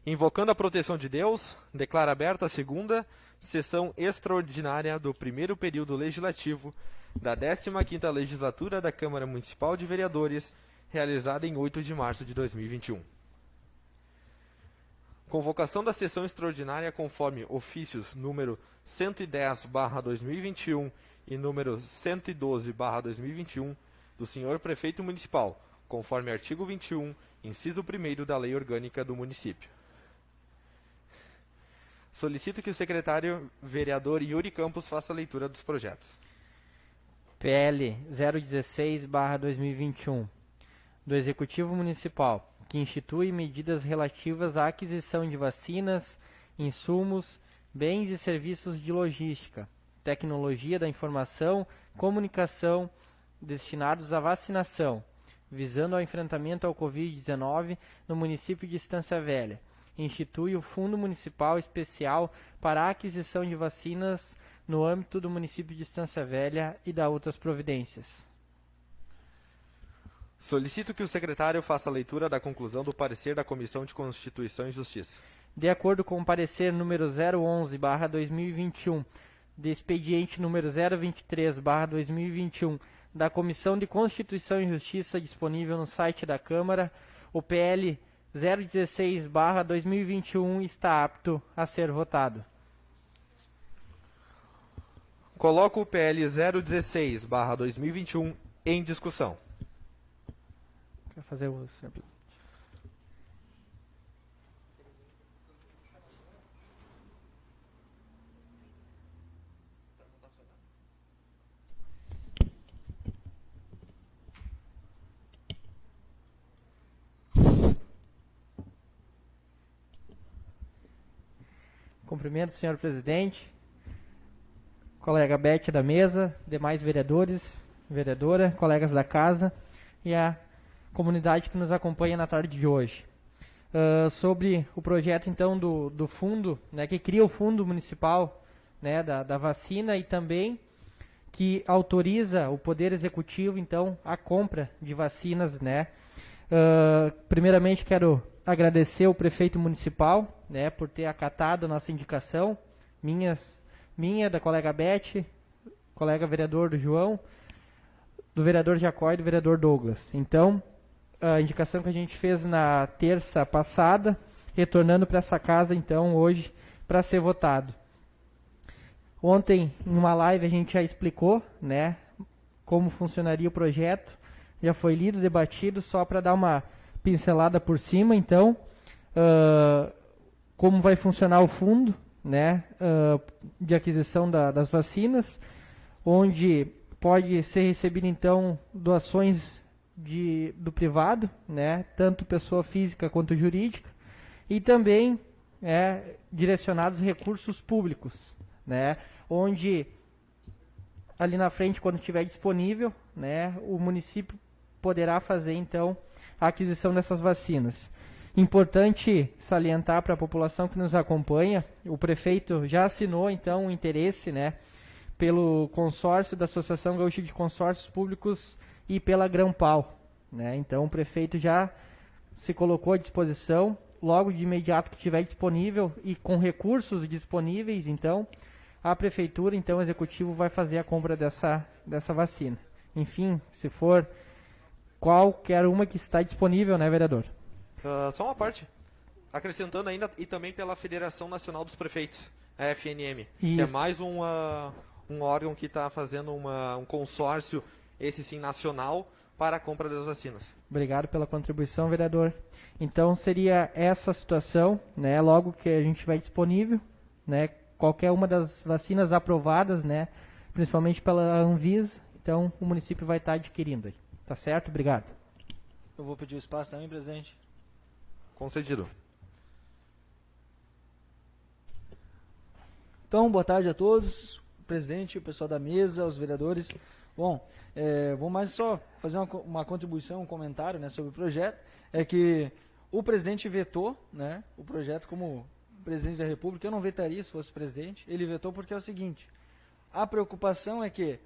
Invocando a proteção de Deus, declaro aberta a segunda sessão extraordinária do primeiro período legislativo da 15ª Legislatura da Câmara Municipal de Vereadores, realizada em 8 de março de 2021. Convocação da sessão extraordinária conforme ofícios número 110/2021 e número 112/2021 do senhor Prefeito Municipal, conforme artigo 21, inciso 1º da Lei Orgânica do Município. Solicito que o secretário vereador Yuri Campos faça a leitura dos projetos. PL 016/2021 do Executivo Municipal, que institui medidas relativas à aquisição de vacinas, insumos, bens e serviços de logística, tecnologia da informação, comunicação destinados à vacinação, visando ao enfrentamento ao Covid-19 no município de Estância Velha. Institui o Fundo Municipal Especial para a aquisição de vacinas no âmbito do município de Estância Velha e da outras providências. Solicito que o secretário faça a leitura da conclusão do parecer da Comissão de Constituição e Justiça. De acordo com o parecer número 011/2021, de expediente número 023/2021, da Comissão de Constituição e Justiça disponível no site da Câmara, o PL 016/2021 está apto a ser votado. Coloco o PL 016/2021 em discussão. Quer fazer o senhor presidente? Cumprimento, senhor presidente, colega Beth da mesa, demais vereadores, vereadora, colegas da casa e a comunidade que nos acompanha na tarde de hoje. Sobre o projeto, então, do fundo, né, que cria o Fundo Municipal, né, da vacina e também que autoriza o Poder Executivo, então, a compra de vacinas, né. Primeiramente, quero agradecer ao prefeito municipal, né, por ter acatado a nossa indicação, minha, da colega Beth, colega vereador do João, do vereador Jacó e do vereador Douglas. Então, a indicação que a gente fez na terça passada, retornando para essa casa, então, hoje, para ser votado. Ontem, em uma live, a gente já explicou, né, como funcionaria o projeto, já foi lido, debatido, só para dar uma pincelada por cima, então, como vai funcionar o fundo, né, de aquisição das vacinas, onde pode ser recebido, então, doações do privado, né, tanto pessoa física quanto jurídica, e também direcionados recursos públicos, né, onde ali na frente, quando estiver disponível, né, o município poderá fazer, então, a aquisição dessas vacinas. Importante salientar para a população que nos acompanha, o prefeito já assinou, então, o interesse, né, pelo consórcio da Associação Gaúcha de Consórcios Públicos e pela Grão-Pau, né? Então o prefeito já se colocou à disposição, logo de imediato que estiver disponível e com recursos disponíveis, então a prefeitura, então o executivo vai fazer a compra dessa vacina. Enfim, se for qualquer uma que está disponível, né, vereador? Só uma parte, acrescentando ainda, e também pela Federação Nacional dos Prefeitos, a FNM, que é mais um órgão que está fazendo um consórcio, esse sim, nacional, para a compra das vacinas. Obrigado pela contribuição, vereador. Então, seria essa situação, né, logo que a gente vai disponível, né, qualquer uma das vacinas aprovadas, né, principalmente pela Anvisa, então o município vai estar adquirindo aí. Tá certo? Obrigado. Eu vou pedir o espaço também, presidente. Concedido. Então, boa tarde a todos, presidente, o pessoal da mesa, os vereadores. Bom, vou mais só fazer uma contribuição, um comentário, né, sobre o projeto. É que o presidente vetou, né, o projeto como presidente da República. Eu não vetaria se fosse presidente. Ele vetou porque é o seguinte: a preocupação é que,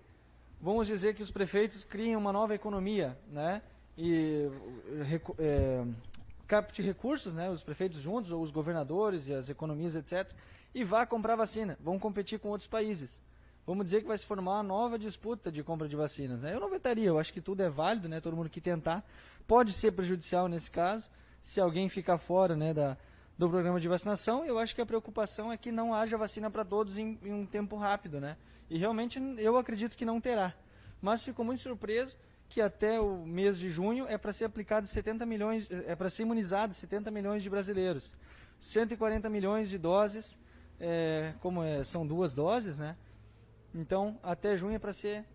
vamos dizer que os prefeitos criem uma nova economia, né, e capte recursos, né, os prefeitos juntos, ou os governadores e as economias, etc., e vá comprar vacina. Vão competir com outros países. Vamos dizer que vai se formar uma nova disputa de compra de vacinas. Né? Eu não vetaria, eu acho que tudo é válido, né, todo mundo que tentar. Pode ser prejudicial nesse caso, se alguém ficar fora, né, do programa de vacinação. Eu acho que a preocupação é que não haja vacina para todos em um tempo rápido. Né? E realmente eu acredito que não terá. Mas fico muito surpreso que até o mês de junho é para ser aplicado 70 milhões, é para ser imunizado 70 milhões de brasileiros. 140 milhões de doses, são 2 doses, né? Então, até junho é para ser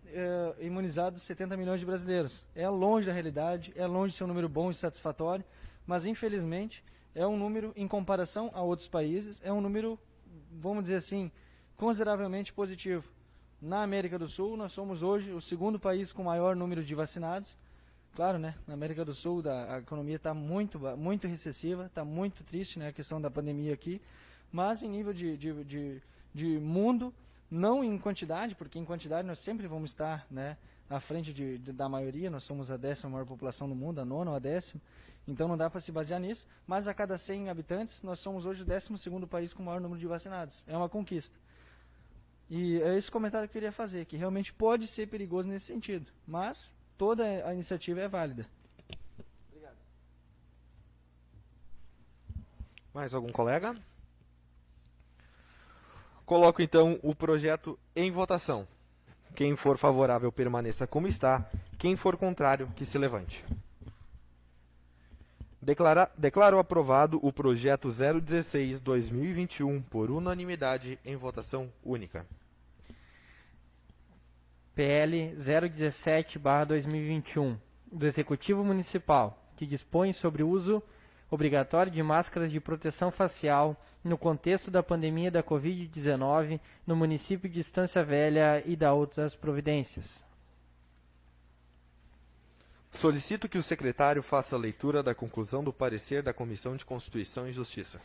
imunizado 70 milhões de brasileiros. É longe da realidade, é longe de ser um número bom e satisfatório, mas infelizmente é um número, em comparação a outros países, é um número, vamos dizer assim, consideravelmente positivo. Na América do Sul, nós somos hoje o segundo país com maior número de vacinados. Claro, né? Na América do Sul a economia está muito recessiva, está muito triste, né? A questão da pandemia aqui. Mas em nível de mundo, não em quantidade, porque em quantidade nós sempre vamos estar, né, à frente da maioria. Nós somos a 10ª maior população do mundo, a 9ª ou a 10ª. Então não dá para se basear nisso. Mas a cada 100 habitantes, nós somos hoje o 12º país com o maior número de vacinados. É uma conquista. E é esse comentário que eu queria fazer, que realmente pode ser perigoso nesse sentido, mas toda a iniciativa é válida. Obrigado. Mais algum colega? Coloco então o projeto em votação. Quem for favorável permaneça como está, quem for contrário que se levante. Declaro aprovado o projeto 016/2021 por unanimidade em votação única. PL 017/2021 do Executivo Municipal, que dispõe sobre o uso obrigatório de máscaras de proteção facial no contexto da pandemia da Covid-19 no município de Estância Velha e da outras providências. Solicito que o secretário faça a leitura da conclusão do parecer da Comissão de Constituição e Justiça.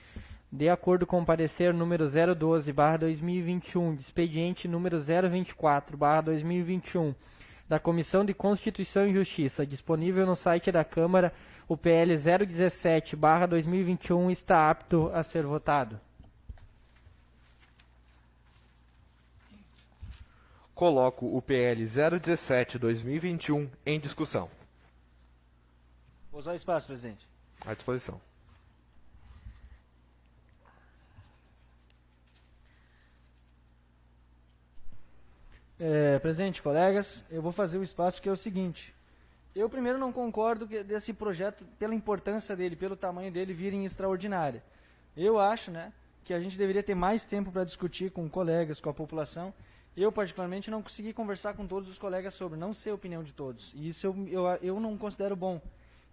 De acordo com o parecer número 012/2021, de expediente número 024/2021, da Comissão de Constituição e Justiça, disponível no site da Câmara, o PL 017/2021 está apto a ser votado. Coloco o PL 017/2021 em discussão. Vou usar o espaço, presidente. À disposição. Presidente, colegas, eu vou fazer o espaço que é o seguinte. Eu primeiro não concordo desse projeto, pela importância dele, pelo tamanho dele, vir em extraordinária. Eu acho, né, que a gente deveria ter mais tempo para discutir com colegas, com a população. Eu, particularmente, não consegui conversar com todos os colegas sobre, não sei a opinião de todos. E isso eu não considero bom.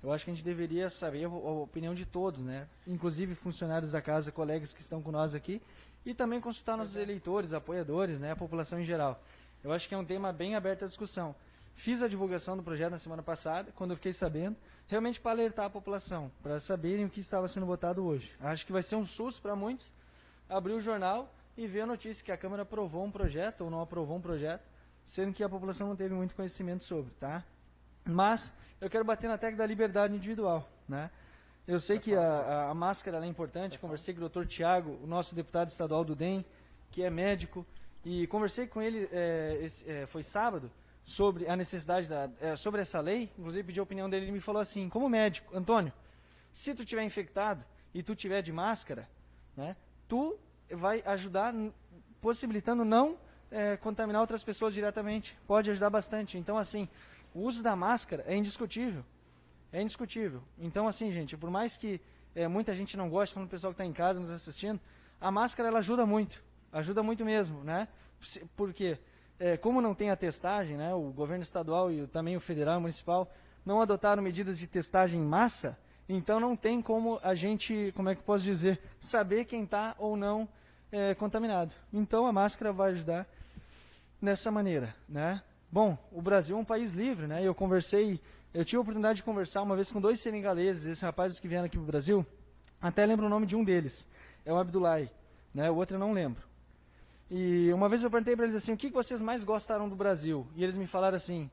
Eu acho que a gente deveria saber a opinião de todos, né? Inclusive funcionários da casa, colegas que estão com nós aqui, e também consultar nossos eleitores, apoiadores, né, a população em geral. Eu acho que é um tema bem aberto à discussão. Fiz a divulgação do projeto na semana passada, quando eu fiquei sabendo, realmente para alertar a população, para saberem o que estava sendo votado hoje. Acho que vai ser um susto para muitos abrir o jornal e ver a notícia que a Câmara aprovou um projeto ou não aprovou um projeto, sendo que a população não teve muito conhecimento sobre, tá? Mas eu quero bater na tecla da liberdade individual, né? Eu sei que a máscara ela é importante, conversei com o Dr. Tiago, o nosso deputado estadual do DEM, que é médico, e conversei com ele, foi sábado, sobre a necessidade, sobre essa lei, inclusive pedi a opinião dele, ele me falou assim, como médico, Antônio, se tu tiver infectado e tu tiver de máscara, né, tu vai ajudar, possibilitando não contaminar outras pessoas diretamente, pode ajudar bastante. Então, assim, o uso da máscara é indiscutível. É indiscutível. Então, assim, gente, por mais que muita gente não goste, falando do pessoal que está em casa nos assistindo, a máscara ela ajuda muito mesmo, né? Porque, como não tem a testagem, né, o governo estadual e também o federal e municipal não adotaram medidas de testagem em massa, então não tem como a gente, como é que eu posso dizer, saber quem está ou não contaminado. Então a máscara vai ajudar nessa maneira, né? Bom, o Brasil é um país livre, né? Eu tive a oportunidade de conversar uma vez com 2 senegaleses, esses rapazes que vieram aqui para o Brasil, até lembro o nome de um deles, é o Abdullahi, né? O outro eu não lembro. E uma vez eu perguntei para eles assim, o que vocês mais gostaram do Brasil? E eles me falaram assim,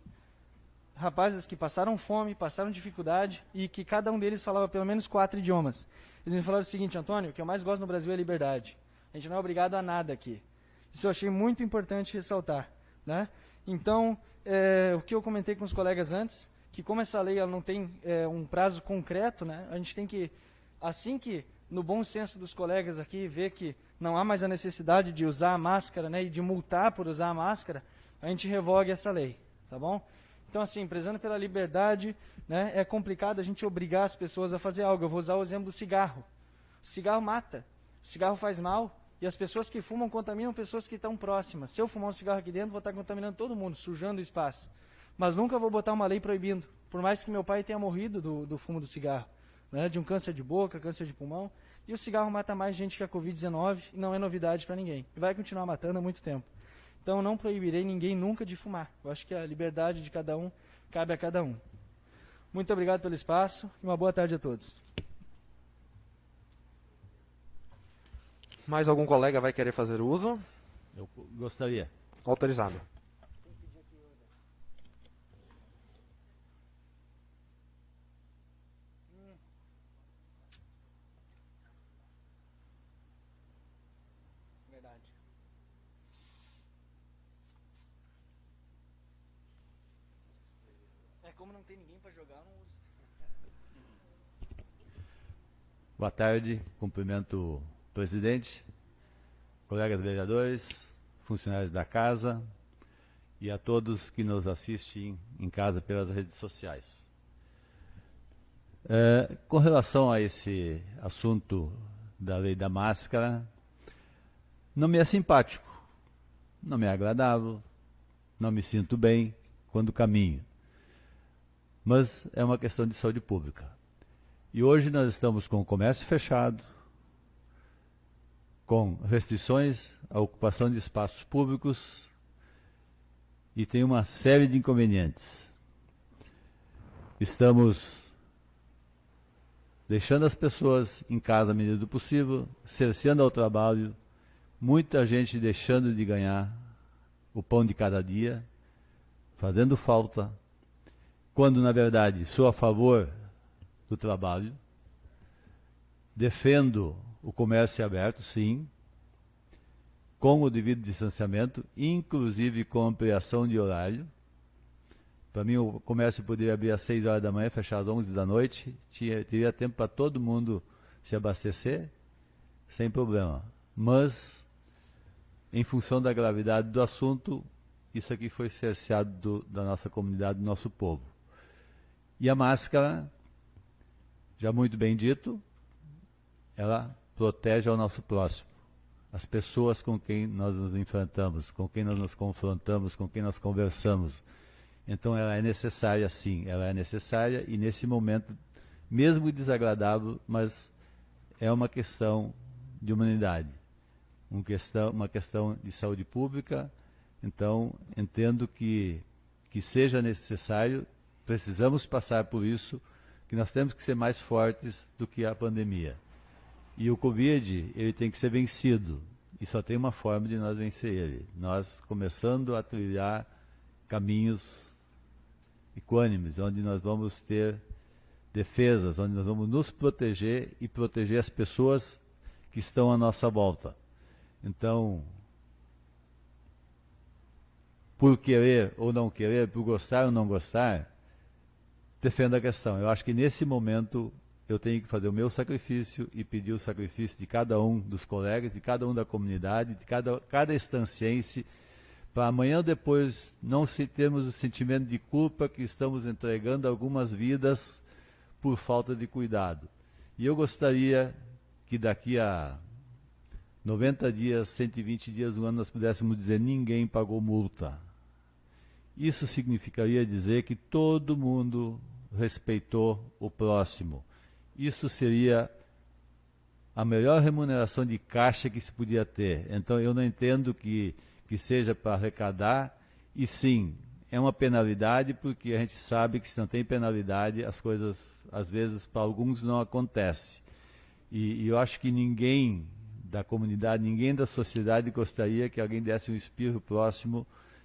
rapazes que passaram fome, passaram dificuldade e que cada um deles falava pelo menos 4 idiomas. Eles me falaram o seguinte: Antônio, o que eu mais gosto no Brasil é a liberdade. A gente não é obrigado a nada aqui. Isso eu achei muito importante ressaltar, né? Então, o que eu comentei com os colegas antes, que como essa lei ela não tem um prazo concreto, né? A gente tem que, assim que no bom senso dos colegas aqui, ver que não há mais a necessidade de usar a máscara, né, e de multar por usar a máscara, a gente revogue essa lei, tá bom? Então, assim, prezando pela liberdade, né, é complicado a gente obrigar as pessoas a fazer algo. Eu vou usar o exemplo do cigarro. O cigarro mata, o cigarro faz mal, e as pessoas que fumam contaminam pessoas que estão próximas. Se eu fumar um cigarro aqui dentro, vou estar contaminando todo mundo, sujando o espaço. Mas nunca vou botar uma lei proibindo, por mais que meu pai tenha morrido do fumo do cigarro, né, de um câncer de boca, câncer de pulmão. E o cigarro mata mais gente que a Covid-19 e não é novidade para ninguém. E vai continuar matando há muito tempo. Então, não proibirei ninguém nunca de fumar. Eu acho que a liberdade de cada um cabe a cada um. Muito obrigado pelo espaço e uma boa tarde a todos. Mais algum colega vai querer fazer uso? Eu gostaria. Autorizado. Verdade. Como não tem ninguém para jogar, eu não uso. Boa tarde, cumprimento o presidente, colegas vereadores, funcionários da casa e a todos que nos assistem em casa pelas redes sociais. Com relação a esse assunto da lei da máscara, não me é simpático, não me é agradável, não me sinto bem quando caminho. Mas é uma questão de saúde pública. E hoje nós estamos com o comércio fechado, com restrições à ocupação de espaços públicos e tem uma série de inconvenientes. Estamos deixando as pessoas em casa à medida do possível, cerceando ao trabalho, muita gente deixando de ganhar o pão de cada dia, fazendo falta, quando na verdade sou a favor do trabalho, defendo o comércio aberto, sim, com o devido distanciamento, inclusive com ampliação de horário. Para mim o comércio poderia abrir às 6 horas da manhã, fechar às 11 da noite, teria tempo para todo mundo se abastecer, sem problema. Mas, em função da gravidade do assunto, isso aqui foi cerceado da nossa comunidade, do nosso povo. E a máscara, já muito bem dito, ela protege ao nosso próximo, as pessoas com quem nós nos enfrentamos, com quem nós nos confrontamos, com quem nós conversamos. Então ela é necessária, sim, ela é necessária e nesse momento, mesmo desagradável, mas é uma questão de humanidade, uma questão de saúde pública. Então entendo que seja necessário, precisamos passar por isso, que nós temos que ser mais fortes do que a pandemia. E o Covid, ele tem que ser vencido. E só tem uma forma de nós vencer ele. Nós começando a trilhar caminhos equânimes, onde nós vamos ter defesas, onde nós vamos nos proteger e proteger as pessoas que estão à nossa volta. Então, por querer ou não querer, por gostar ou não gostar, defendo a questão. Eu acho que nesse momento eu tenho que fazer o meu sacrifício e pedir o sacrifício de cada um dos colegas, de cada um da comunidade, de cada estanciense, para amanhã ou depois não termos o sentimento de culpa que estamos entregando algumas vidas por falta de cuidado. E eu gostaria que daqui a 90 dias, 120 dias do ano, nós pudéssemos dizer: ninguém pagou multa. Isso significaria dizer que todo mundo respeitou o próximo. Isso seria a melhor remuneração de caixa que se podia ter. Então eu não entendo que seja para arrecadar, e sim, é uma penalidade, porque a gente sabe que se não tem penalidade, as coisas, às vezes, para alguns não acontecem. E eu acho que ninguém da comunidade, ninguém da sociedade gostaria que alguém desse um espirro próximo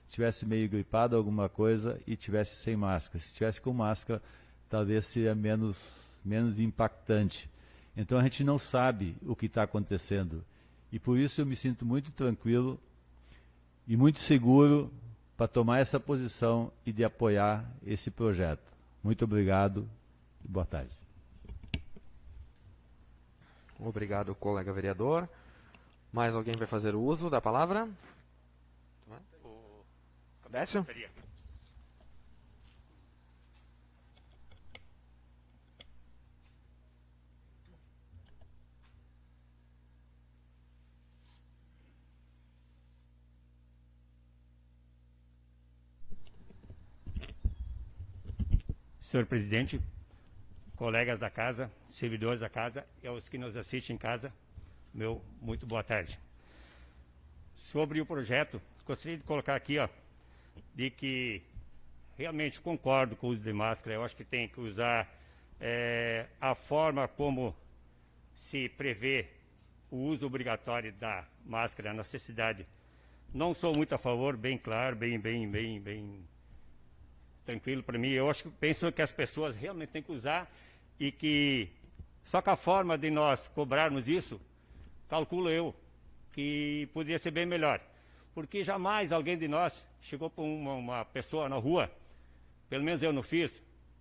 tivesse meio gripado, alguma coisa, e tivesse sem máscara. Se tivesse com máscara, talvez seria menos impactante. Então a gente não sabe o que está acontecendo. E por isso eu me sinto muito tranquilo e muito seguro para tomar essa posição e de apoiar esse projeto. Muito obrigado e boa tarde. Obrigado, colega vereador. Mais alguém vai fazer uso da palavra? Décio? Senhor presidente, colegas da casa, servidores da casa e aos que nos assistem em casa, meu muito boa tarde. Sobre o projeto, gostaria de colocar aqui, de que realmente concordo com o uso de máscara. Eu acho que tem que usar a forma como se prevê o uso obrigatório da máscara na nossa cidade. Não sou muito a favor, bem claro, bem tranquilo para mim. Eu penso que as pessoas realmente têm que usar e que só que a forma de nós cobrarmos isso, calculo eu, que poderia ser bem melhor. Porque jamais alguém de nós chegou para uma pessoa na rua, pelo menos eu não fiz,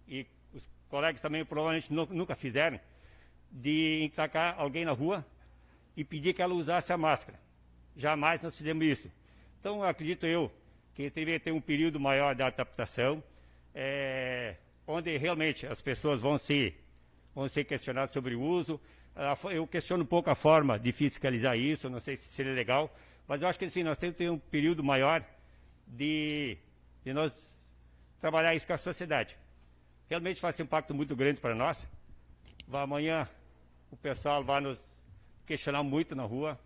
e os colegas também provavelmente nunca fizeram, de atacar alguém na rua e pedir que ela usasse a máscara. Jamais nós fizemos isso. Então, acredito eu que deveria ter um período maior de adaptação, onde realmente as pessoas vão ser questionadas sobre o uso. Eu questiono um pouco a forma de fiscalizar isso, não sei se seria legal, mas eu acho que assim, nós temos que ter um período maior de nós trabalhar isso com a sociedade. Realmente faz um impacto muito grande para nós. Amanhã o pessoal vai nos questionar muito na rua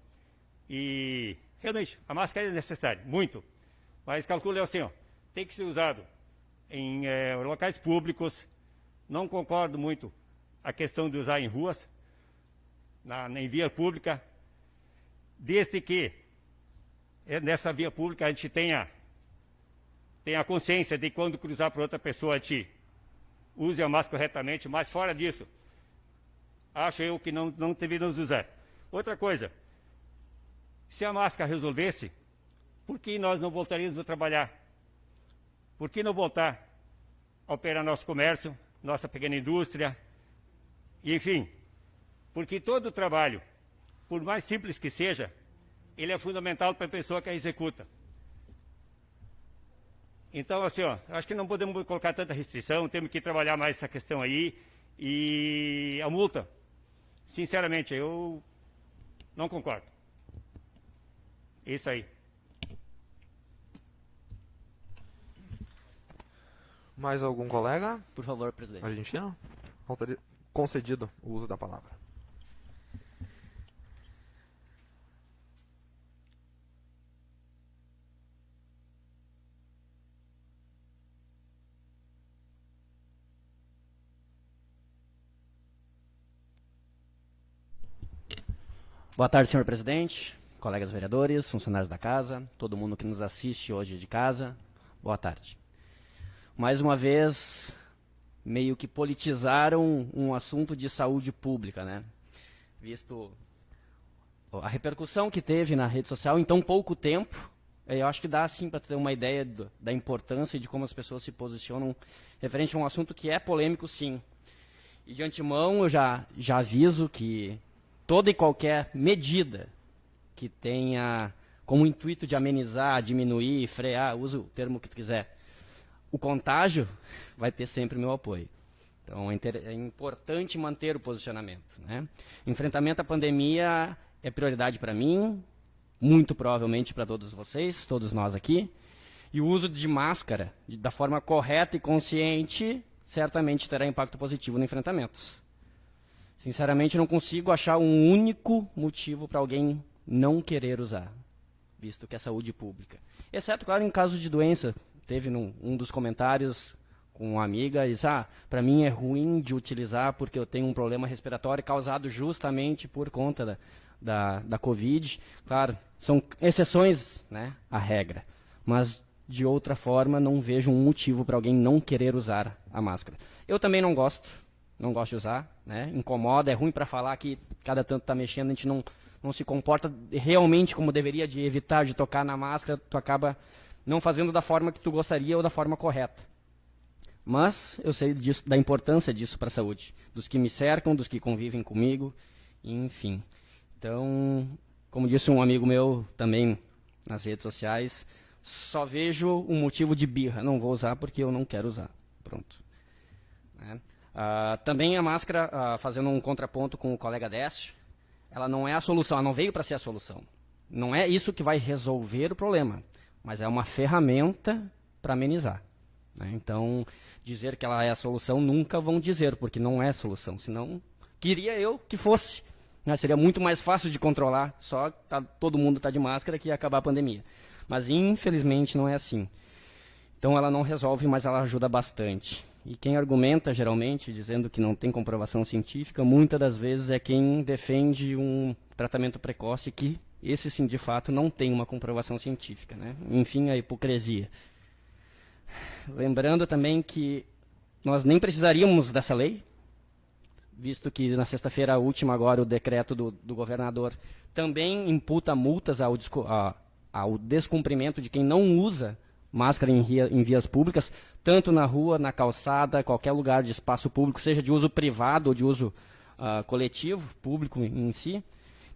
e realmente a máscara é necessária, muito. Mas calculo assim, tem que ser usado em locais públicos. Não concordo muito a questão de usar em ruas, em via pública, desde que nessa via pública a gente tenha consciência de quando cruzar para outra pessoa a gente use a máscara corretamente, mas fora disso, acho eu que não deveríamos usar. Outra coisa, se a máscara resolvesse, por que nós não voltaríamos a trabalhar? Por que não voltar a operar nosso comércio, nossa pequena indústria, e, enfim, porque todo trabalho, por mais simples que seja, ele é fundamental para a pessoa que a executa. Então, assim, acho que não podemos colocar tanta restrição, temos que trabalhar mais essa questão aí. E a multa, sinceramente, eu não concordo. Isso aí. Mais algum colega? Por favor, presidente. Argentino? Concedido o uso da palavra. Boa tarde, senhor presidente, colegas vereadores, funcionários da casa, todo mundo que nos assiste hoje de casa, boa tarde. Mais uma vez, meio que politizaram um assunto de saúde pública, né? Visto a repercussão que teve na rede social em tão pouco tempo, eu acho que dá sim para ter uma ideia da importância e de como as pessoas se posicionam referente a um assunto que é polêmico, sim. E de antemão eu já aviso que toda e qualquer medida que tenha como intuito de amenizar, diminuir, frear, usa o termo que tu quiser, o contágio, vai ter sempre meu apoio. Então é importante manter o posicionamento, né? Enfrentamento à pandemia é prioridade para mim, muito provavelmente para todos vocês, todos nós aqui. E o uso de máscara, da forma correta e consciente, certamente terá impacto positivo no enfrentamento. Sinceramente, não consigo achar um único motivo para alguém não querer usar, visto que é saúde pública. Exceto, claro, em caso de doença. Teve um dos comentários com uma amiga, e disse, para mim é ruim de utilizar porque eu tenho um problema respiratório causado justamente por conta da Covid. Claro, são exceções, né, à regra. Mas, de outra forma, não vejo um motivo para alguém não querer usar a máscara. Eu também não gosto de usar, né? Incomoda, é ruim para falar que cada tanto está mexendo, a gente não se comporta realmente como deveria, de evitar de tocar na máscara, tu acaba não fazendo da forma que tu gostaria ou da forma correta. Mas eu sei disso, da importância disso para a saúde, dos que me cercam, dos que convivem comigo, enfim. Então, como disse um amigo meu também nas redes sociais, só vejo um motivo de birra. Não vou usar porque eu não quero usar. Pronto. Né? Também a máscara, fazendo um contraponto com o colega Décio, ela não é a solução, ela não veio para ser a solução. Não é isso que vai resolver o problema, mas é uma ferramenta para amenizar. Né? Então, dizer que ela é a solução, nunca vão dizer, porque não é a solução. Senão, queria eu que fosse. Né? Seria muito mais fácil de controlar, só todo mundo está de máscara que ia acabar a pandemia. Mas, infelizmente, não é assim. Então, ela não resolve, mas ela ajuda bastante. E quem argumenta, geralmente, dizendo que não tem comprovação científica, muitas das vezes é quem defende um tratamento precoce que, esse sim, de fato, não tem uma comprovação científica. Né? Enfim, a hipocrisia. Lembrando também que nós nem precisaríamos dessa lei, visto que na sexta-feira última agora o decreto do governador também imputa multas ao descumprimento de quem não usa máscara em vias públicas, tanto na rua, na calçada, qualquer lugar de espaço público, seja de uso privado ou de uso coletivo, público em si.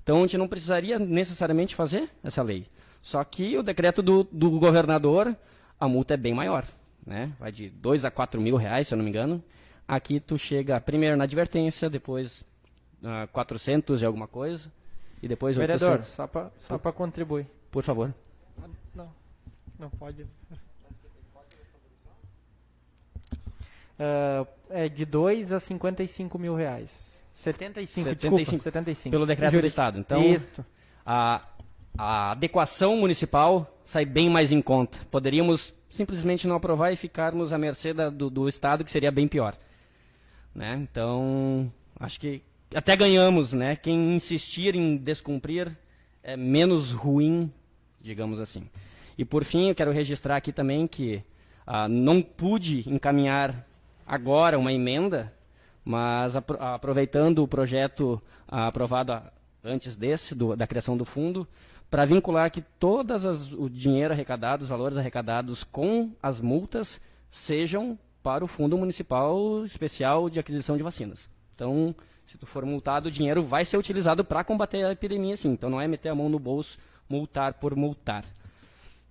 Então a gente não precisaria necessariamente fazer essa lei. Só que o decreto do governador, a multa é bem maior, né? Vai de 2 a 4 mil reais, se eu não me engano. Aqui tu chega primeiro na advertência, depois 400 e alguma coisa, e depois 800. Vereador, só para contribuir. Por favor. Não pode. É de 2 a 55 mil reais. 75, desculpa, 75. Pelo decreto do Estado. Então, a adequação municipal sai bem mais em conta. Poderíamos simplesmente não aprovar e ficarmos à mercê do Estado, que seria bem pior. Né? Então, acho que até ganhamos, né? Quem insistir em descumprir é menos ruim, digamos assim. E, por fim, eu quero registrar aqui também que não pude encaminhar agora uma emenda, mas aproveitando o projeto aprovado antes da criação do fundo, para vincular que o dinheiro arrecadado, os valores arrecadados com as multas, sejam para o Fundo Municipal Especial de Aquisição de Vacinas. Então, se tu for multado, o dinheiro vai ser utilizado para combater a epidemia, sim. Então, não é meter a mão no bolso, multar por multar.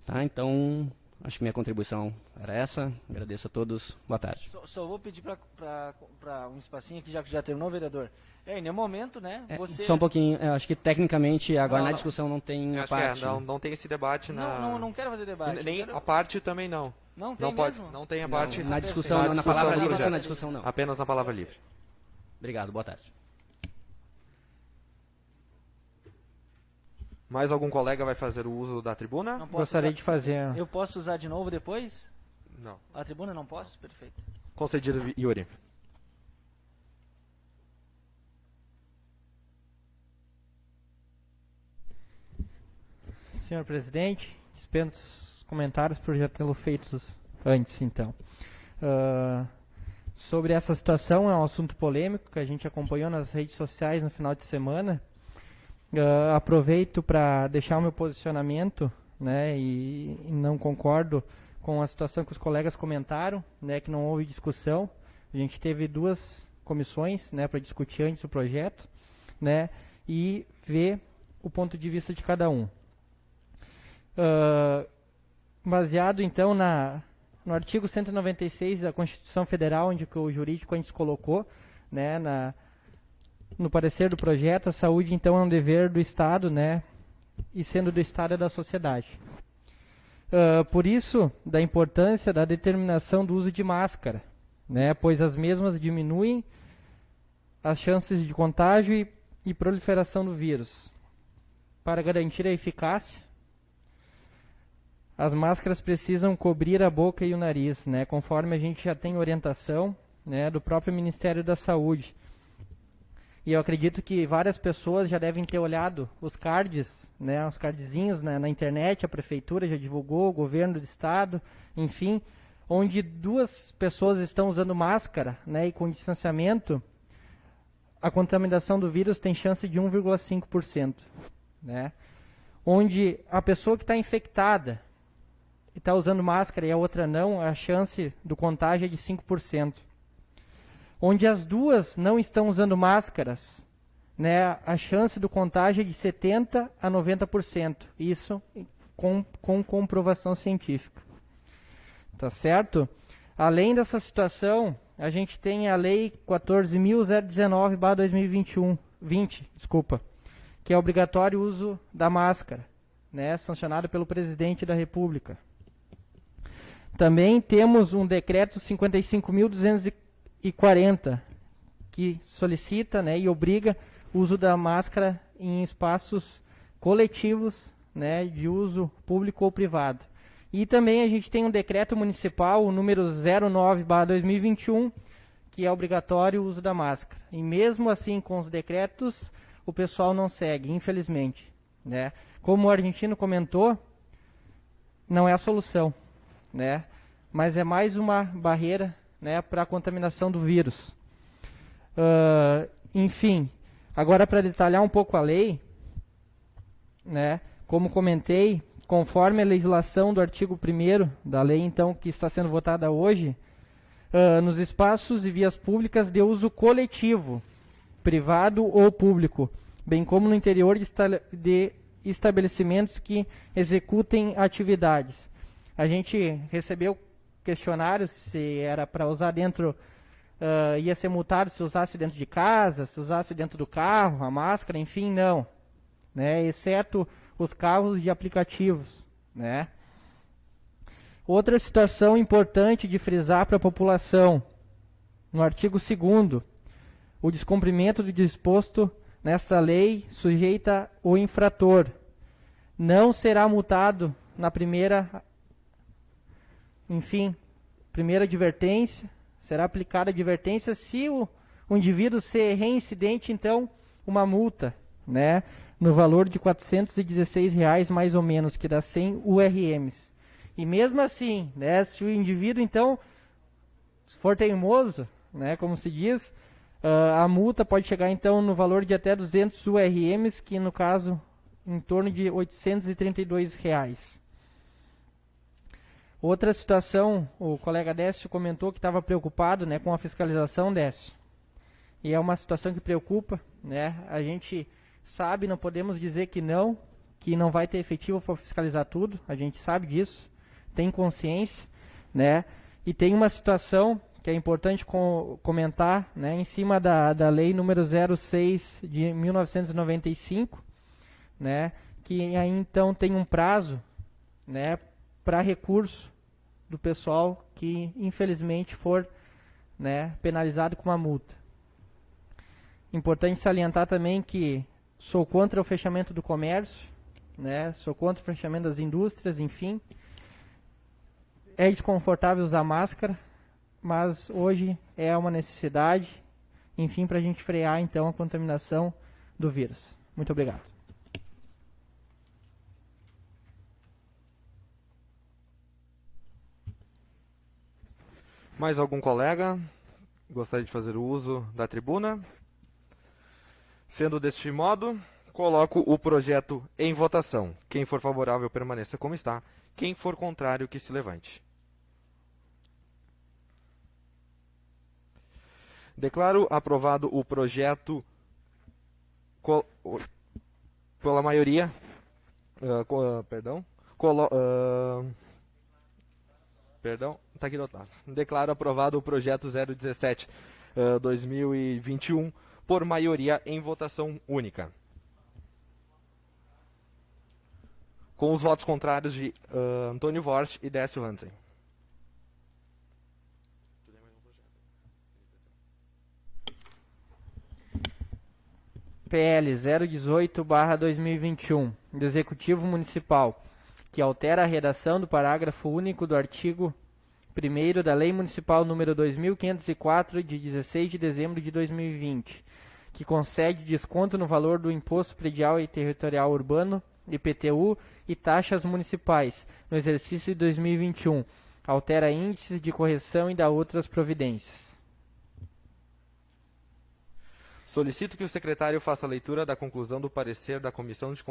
Tá? Então, acho que minha contribuição era essa. Agradeço a todos. Boa tarde. Só vou pedir para um espacinho aqui, já que já terminou, vereador. Em nenhum momento, né? Você... Só um pouquinho. Eu acho que, tecnicamente, agora na discussão não tem a parte. Não tem esse debate na... Não quero fazer debate. Nem a parte também não. Não tem mesmo? Não tem a parte... Na discussão, na palavra livre, na discussão não. Apenas na palavra livre. Obrigado, boa tarde. Mais algum colega vai fazer o uso da tribuna? Gostaria de fazer. Eu posso usar de novo depois? Não. A tribuna não posso? Perfeito. Concedido, Yuri. Senhor presidente, dispenso os comentários por já tê-lo feitos antes, então. Sobre essa situação, é um assunto polêmico que a gente acompanhou nas redes sociais no final de semana. Aproveito para deixar o meu posicionamento, né, e não concordo com a situação que os colegas comentaram, né, que não houve discussão. A gente teve 2 comissões, né, para discutir antes o projeto, né, e ver o ponto de vista de cada um. Baseado, então, no artigo 196 da Constituição Federal, onde o jurídico a gente colocou, né, no parecer do projeto, a saúde, então, é um dever do Estado, né, e sendo do Estado é da sociedade. Por isso, da importância da determinação do uso de máscara, né, pois as mesmas diminuem as chances de contágio e proliferação do vírus. Para garantir a eficácia, as máscaras precisam cobrir a boca e o nariz, né, conforme a gente já tem orientação, né, do próprio Ministério da Saúde. E eu acredito que várias pessoas já devem ter olhado os cards, né, os cardzinhos na internet, a prefeitura já divulgou, o governo do estado, enfim, onde 2 pessoas estão usando máscara, né, e com distanciamento, a contaminação do vírus tem chance de 1,5%, né? Onde a pessoa que está infectada e está usando máscara e a outra não, a chance do contágio é de 5%. Onde as duas não estão usando máscaras, né, a chance do contágio é de 70% a 90%. Isso com comprovação científica. Tá certo? Além dessa situação, a gente tem a Lei 14.019/2021, que é obrigatório o uso da máscara, né, sancionado pelo presidente da República. Também temos um decreto 55.240, que solicita, né, e obriga o uso da máscara em espaços coletivos, né, de uso público ou privado. E também a gente tem um decreto municipal, o número 09/2021, que é obrigatório o uso da máscara. E mesmo assim, com os decretos, o pessoal não segue, infelizmente, né? Como o argentino comentou, não é a solução, né? Mas é mais uma barreira, né, para a contaminação do vírus. Enfim, agora para detalhar um pouco a lei, né, como comentei, conforme a legislação do artigo 1º da lei, então, que está sendo votada hoje, nos espaços e vias públicas de uso coletivo, privado ou público, bem como no interior de estabelecimentos que executem atividades. A gente recebeu questionários se era para usar dentro, ia ser multado se usasse dentro de casa, se usasse dentro do carro, a máscara, enfim, não, né, exceto os carros de aplicativos, né. Outra situação importante de frisar para a população, no artigo 2º, o descumprimento do disposto nesta lei sujeita o infrator. Não será multado na primeira advertência, será aplicada a advertência se o indivíduo ser reincidente, então, uma multa, né, no valor de R$ 416 mais ou menos, que dá 100 URMs. E mesmo assim, né, se o indivíduo, então, for teimoso, né, como se diz, a multa pode chegar, então, no valor de até 200 URMs, que, no caso, em torno de R$ 832. Outra situação, o colega Décio comentou que estava preocupado, né, com a fiscalização, Décio. E é uma situação que preocupa, né, a gente sabe, não podemos dizer que não vai ter efetivo para fiscalizar tudo, a gente sabe disso, tem consciência, né? E tem uma situação que é importante comentar, né, em cima da lei número 06 de 1995, né, que aí então tem um prazo, né, para recurso do pessoal que infelizmente for, né, penalizado com uma multa. Importante salientar também que sou contra o fechamento do comércio, né, sou contra o fechamento das indústrias, enfim. É desconfortável usar máscara, mas hoje é uma necessidade, enfim, para a gente frear então a contaminação do vírus. Muito obrigado. Mais algum colega gostaria de fazer uso da tribuna? Sendo deste modo, coloco o projeto em votação. Quem for favorável permaneça como está. Quem for contrário, que se levante. Declaro aprovado o projeto pela maioria. Está aqui do outro lado. Declaro aprovado o projeto 017/2021 por maioria em votação única. Com os votos contrários de Antônio Vorst e Décio Hansen. PL 018/2021, do Executivo Municipal, que altera a redação do parágrafo único do artigo 1º da Lei Municipal número 2504, de 16 de dezembro de 2020, que concede desconto no valor do Imposto Predial e Territorial Urbano, IPTU, e taxas municipais no exercício de 2021. Altera índices de correção e dá outras providências. Solicito que o secretário faça a leitura da conclusão do parecer da Comissão de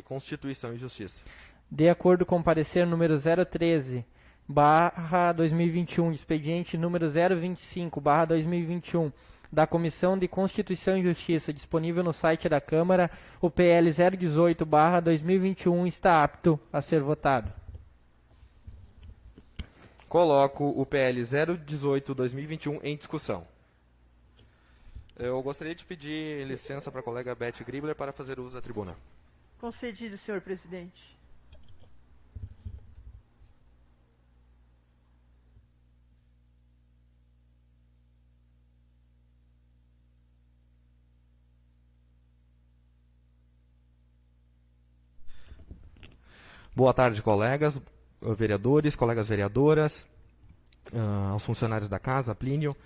Constituição e Justiça. De acordo com o parecer número 013/2021, expediente número 025/2021, da Comissão de Constituição e Justiça, disponível no site da Câmara, o PL 018/2021 está apto a ser votado. Coloco o PL 018/2021 em discussão. Eu gostaria de pedir licença para a colega Beth Gribler para fazer uso da tribuna. Concedido, senhor presidente. Boa tarde, colegas, vereadores, colegas vereadoras, aos funcionários da casa, Plínio.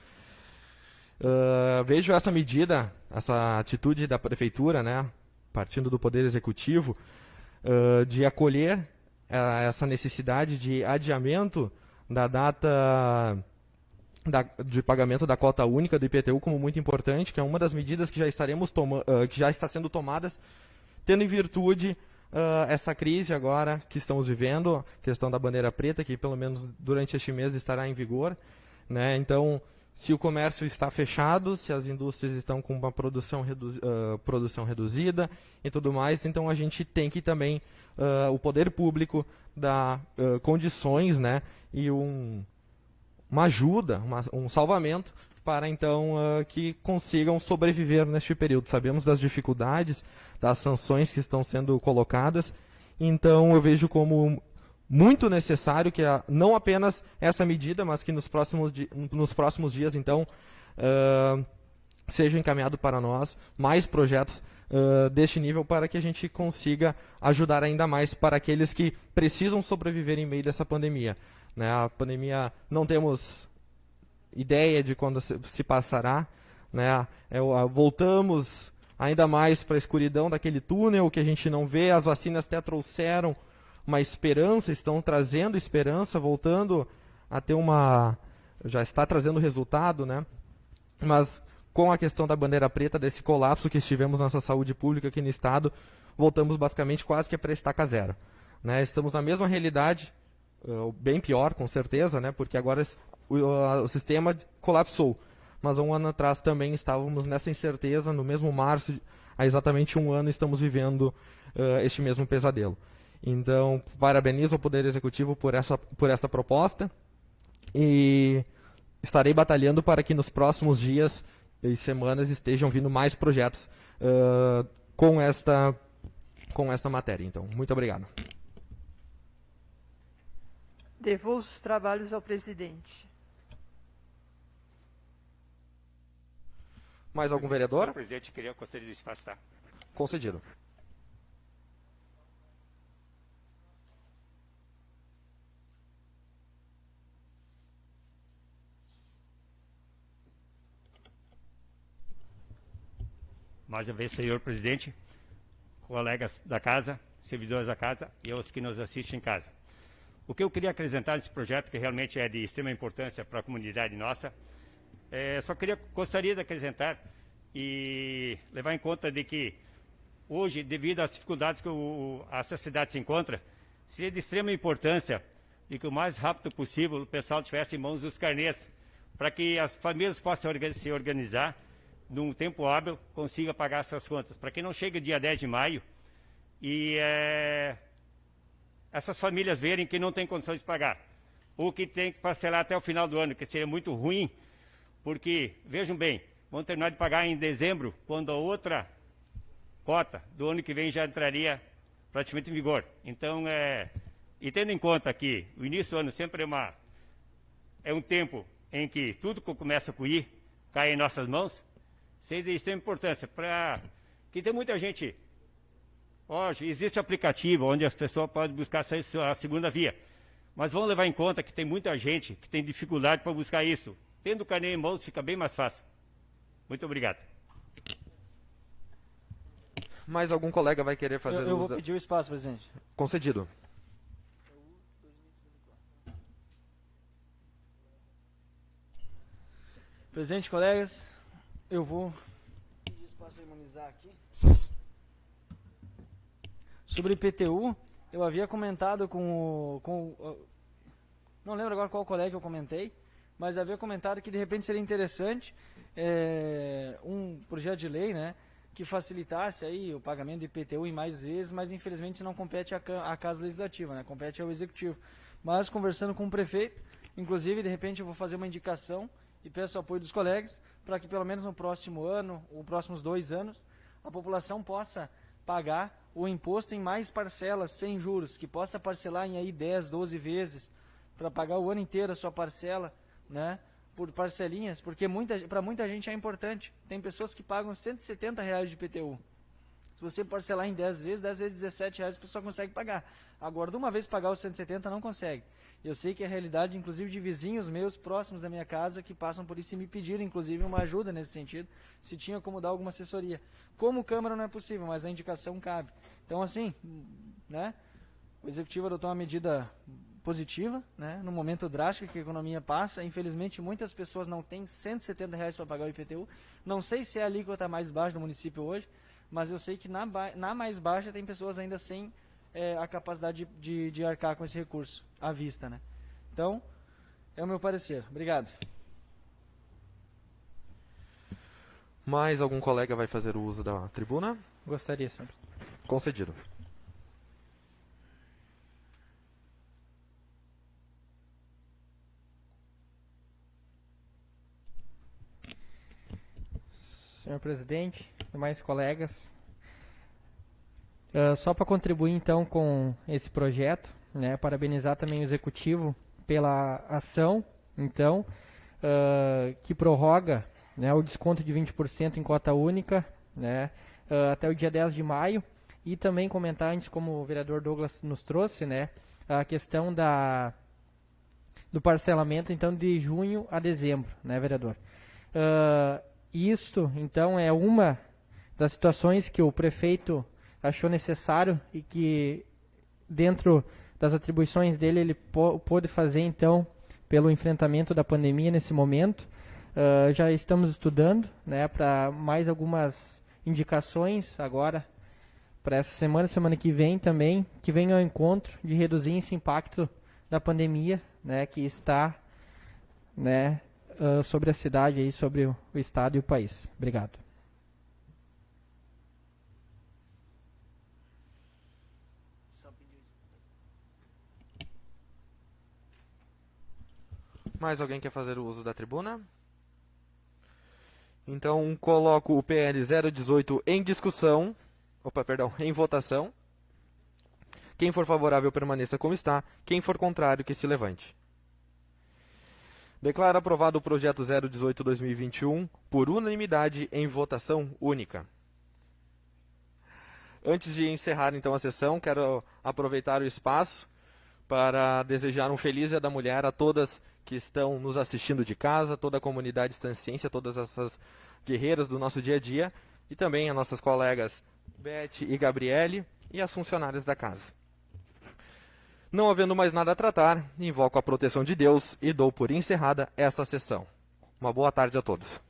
Vejo essa medida, essa atitude da prefeitura, né, partindo do Poder Executivo, de acolher essa necessidade de adiamento da data de pagamento da cota única do IPTU como muito importante, que é uma das medidas que já que já está sendo tomadas, tendo em virtude essa crise agora que estamos vivendo, a questão da bandeira preta, que pelo menos durante este mês estará em vigor, né? Então, se o comércio está fechado, se as indústrias estão com uma produção reduzida e tudo mais, então a gente tem que também, o poder público, dar condições, né, e uma ajuda, um salvamento para então que consigam sobreviver neste período. Sabemos das dificuldades, das sanções que estão sendo colocadas, então eu vejo como muito necessário que não apenas essa medida, mas que nos próximos dias, então, sejam encaminhados para nós mais projetos deste nível para que a gente consiga ajudar ainda mais para aqueles que precisam sobreviver em meio dessa pandemia, né? A pandemia, não temos ideia de quando se passará, né? Voltamos ainda mais para a escuridão daquele túnel que a gente não vê. As vacinas até trouxeram uma esperança, estão trazendo esperança, voltando a ter já está trazendo resultado, né? Mas com a questão da bandeira preta, desse colapso que estivemos na nossa saúde pública aqui no estado, voltamos basicamente quase que para estaca zero, né? Estamos na mesma realidade, bem pior, com certeza, né? Porque agora o sistema colapsou. Mas há um ano atrás também estávamos nessa incerteza, no mesmo março, há exatamente um ano estamos vivendo este mesmo pesadelo. Então, parabenizo ao Poder Executivo por essa proposta e estarei batalhando para que nos próximos dias e semanas estejam vindo mais projetos com esta matéria. Então, muito obrigado. Devolvo os trabalhos ao presidente. Mais algum vereador? Senhor presidente, gostaria de se afastar. Concedido. Mais uma vez, senhor presidente, colegas da casa, servidores da casa e aos que nos assistem em casa. O que eu queria acrescentar nesse projeto, que realmente é de extrema importância para a comunidade nossa, gostaria de acrescentar e levar em conta de que hoje, devido às dificuldades que a sociedade se encontra, seria de extrema importância de que o mais rápido possível o pessoal tivesse em mãos os carnês, para que as famílias possam se organizar num tempo hábil, consiga pagar suas contas, para que não chegue dia 10 de maio e essas famílias verem que não tem condições de pagar, ou que tem que parcelar até o final do ano, que seria muito ruim, porque, vejam bem, vão terminar de pagar em dezembro, quando a outra cota do ano que vem já entraria praticamente em vigor. Então, e tendo em conta que o início do ano sempre é um tempo em que tudo que começa a cai em nossas mãos, seria de extrema importância, para que tem muita gente. Hoje existe aplicativo onde as pessoas podem buscar a segunda via, mas vamos levar em conta que tem muita gente que tem dificuldade para buscar isso. Tendo o carnê em mãos fica bem mais fácil. Muito obrigado. Mais algum colega vai querer fazer Eu uso vou pedir o espaço, presidente. Concedido. Presidente, colegas, eu vou pedir espaço para imunizar aqui. Sobre IPTU, eu havia comentado não lembro agora qual colega eu comentei, mas havia comentado que de repente seria interessante um projeto de lei, né, que facilitasse aí o pagamento do IPTU em mais vezes, mas infelizmente não compete à Casa Legislativa, né, compete ao Executivo. Mas conversando com o prefeito, inclusive de repente eu vou fazer uma indicação e peço o apoio dos colegas para que pelo menos no próximo ano, ou próximos 2 anos, a população possa pagar o imposto em mais parcelas, sem juros, que possa parcelar em aí 10, 12 vezes, para pagar o ano inteiro a sua parcela, né, por parcelinhas, porque para muita gente é importante. Tem pessoas que pagam R$170 de IPTU. Se você parcelar em 10 vezes R$17 a pessoa consegue pagar. Agora, de uma vez pagar os 170 não consegue. Eu sei que é a realidade, inclusive, de vizinhos meus próximos da minha casa que passam por isso e me pediram, inclusive, uma ajuda nesse sentido, se tinha como dar alguma assessoria. Como Câmara não é possível, mas a indicação cabe. Então, assim, né, o Executivo adotou uma medida positiva, né, no momento drástico que a economia passa. Infelizmente, muitas pessoas não têm R$170 para pagar o IPTU. Não sei se é a alíquota mais baixa do município hoje, mas eu sei que na mais baixa tem pessoas ainda sem a capacidade de arcar com esse recurso à vista, né? Então, é o meu parecer. Obrigado. Mais algum colega vai fazer o uso da tribuna? Gostaria, senhor. Concedido. Senhor presidente, demais colegas, só para contribuir então com esse projeto, né, parabenizar também o Executivo pela ação, então, que prorroga, né, o desconto de 20% em cota única, né, até o dia 10 de maio, e também comentar antes, como o vereador Douglas nos trouxe, né, a questão do parcelamento, então, de junho a dezembro, né, vereador? Isso, então, é uma das situações que o prefeito achou necessário e que, dentro das atribuições dele, ele pôde fazer, então, pelo enfrentamento da pandemia nesse momento. Já estamos estudando, né, para mais algumas indicações agora, para essa semana que vem também, que venha ao encontro de reduzir esse impacto da pandemia, né, que está, né, sobre a cidade, aí, sobre o estado e o país. Obrigado. Mais alguém quer fazer o uso da tribuna? Então, coloco o PL 018 em discussão. Em votação. Quem for favorável permaneça como está. Quem for contrário, que se levante. Declaro aprovado o projeto 018/2021 por unanimidade em votação única. Antes de encerrar então a sessão, quero aproveitar o espaço para desejar um feliz Dia da Mulher a todas que estão nos assistindo de casa, toda a comunidade estanciense, todas essas guerreiras do nosso dia a dia, e também a nossas colegas Beth e Gabriele e as funcionárias da casa. Não havendo mais nada a tratar, invoco a proteção de Deus e dou por encerrada esta sessão. Uma boa tarde a todos.